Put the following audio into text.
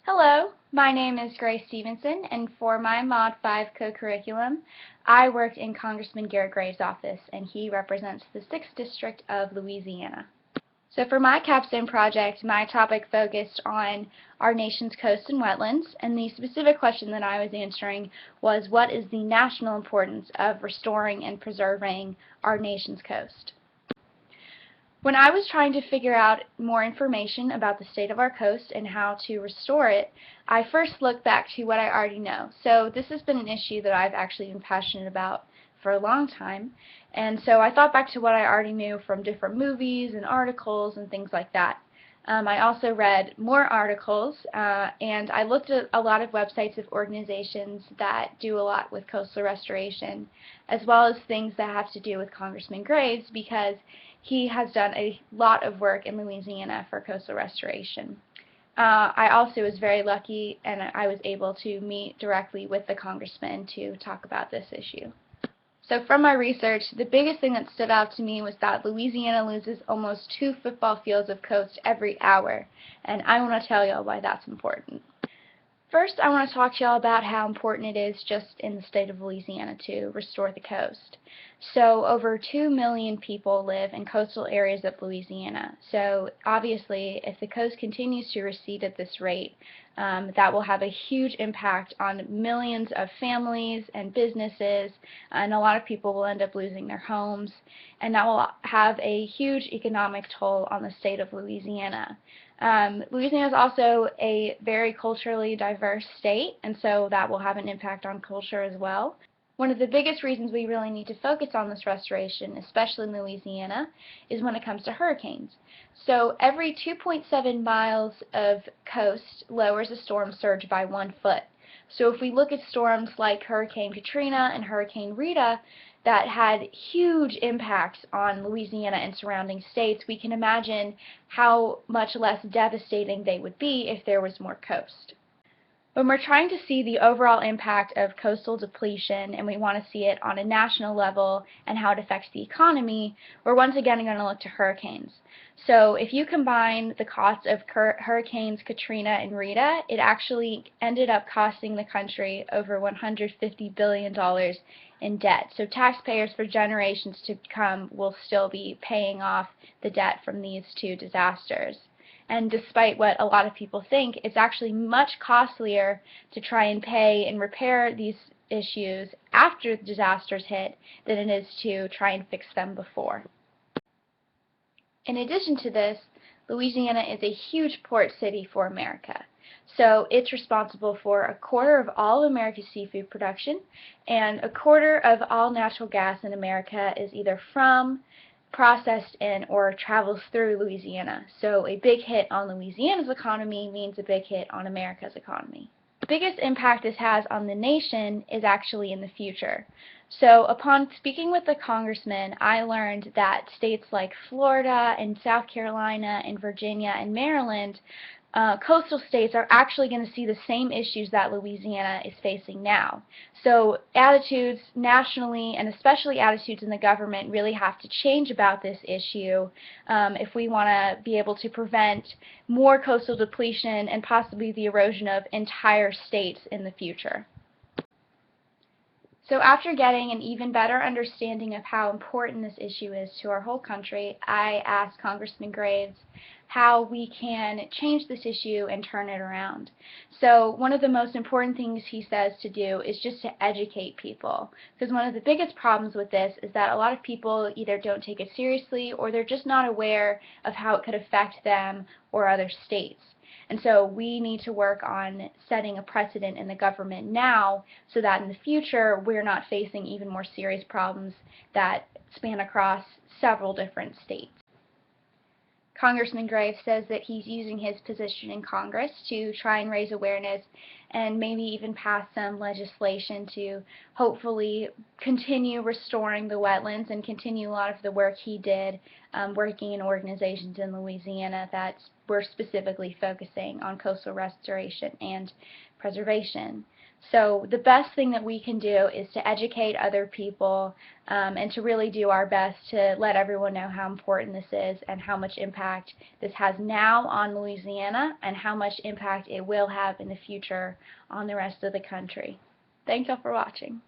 Hello, my name is Grace Stevenson, and for my Mod 5 co-curriculum, I worked in Congressman Garrett Graves' office, and he represents the 6th District of Louisiana. So for my capstone project, my topic focused on our nation's coast and wetlands, and the specific question that I was answering was, what is the national importance of restoring and preserving our nation's coast? When I was trying to figure out more information about the state of our coast and how to restore it, I first looked back to what I already know. So this has been an issue that I've actually been passionate about for a long time, and so I thought back to what I already knew from different movies and articles and things like that. I also read more articles, and I looked at a lot of websites of organizations that do a lot with coastal restoration, as well as things that have to do with Congressman Graves, because he has done a lot of work in Louisiana for coastal restoration. I also was very lucky, and I was able to meet directly with the congressman to talk about this issue. So from my research, the biggest thing that stood out to me was that Louisiana loses almost 2 football fields of coast every hour, and I want to tell y'all why that's important. First, I want to talk to y'all about how important it is just in the state of Louisiana to restore the coast. So over 2 million people live in coastal areas of Louisiana. So obviously, if the coast continues to recede at this rate, that will have a huge impact on millions of families and businesses, and a lot of people will end up losing their homes, and that will have a huge economic toll on the state of Louisiana. Louisiana is also a very culturally diverse state, and so that will have an impact on culture as well. One of the biggest reasons we really need to focus on this restoration, especially in Louisiana, is when it comes to hurricanes. So every 2.7 miles of coast lowers a storm surge by 1 foot. So if we look at storms like Hurricane Katrina and Hurricane Rita that had huge impacts on Louisiana and surrounding states, we can imagine how much less devastating they would be if there was more coast. When we're trying to see the overall impact of coastal depletion, and we want to see it on a national level and how it affects the economy, we're once again going to look to hurricanes. So if you combine the costs of Hurricanes Katrina and Rita, it actually ended up costing the country over $150 billion in debt. So taxpayers for generations to come will still be paying off the debt from these two disasters. And despite what a lot of people think, it's actually much costlier to try and pay and repair these issues after the disasters hit than it is to try and fix them before. In addition to this, Louisiana is a huge port city for America. So it's responsible for 1/4 of all America's seafood production, and 1/4 of all natural gas in America is either from, processed in, or travels through Louisiana. So a big hit on Louisiana's economy means a big hit on America's economy. The biggest impact this has on the nation is actually in the future. So upon speaking with the congressman, I learned that states like Florida and South Carolina and Virginia and Maryland, coastal states, are actually going to see the same issues that Louisiana is facing now. So attitudes nationally, and especially attitudes in the government, really have to change about this issue if we want to be able to prevent more coastal depletion and possibly the erosion of entire states in the future. So after getting an even better understanding of how important this issue is to our whole country, I asked Congressman Graves how we can change this issue and turn it around. So one of the most important things he says to do is just to educate people, because one of the biggest problems with this is that a lot of people either don't take it seriously or they're just not aware of how it could affect them or other states. And so we need to work on setting a precedent in the government now so that in the future we're not facing even more serious problems that span across several different states. Congressman Graves says that he's using his position in Congress to try and raise awareness and maybe even pass some legislation to hopefully continue restoring the wetlands and continue a lot of the work he did working in organizations in Louisiana that were specifically focusing on coastal restoration and preservation. So the best thing that we can do is to educate other people and to really do our best to let everyone know how important this is and how much impact this has now on Louisiana and how much impact it will have in the future on the rest of the country. Thanks all for watching.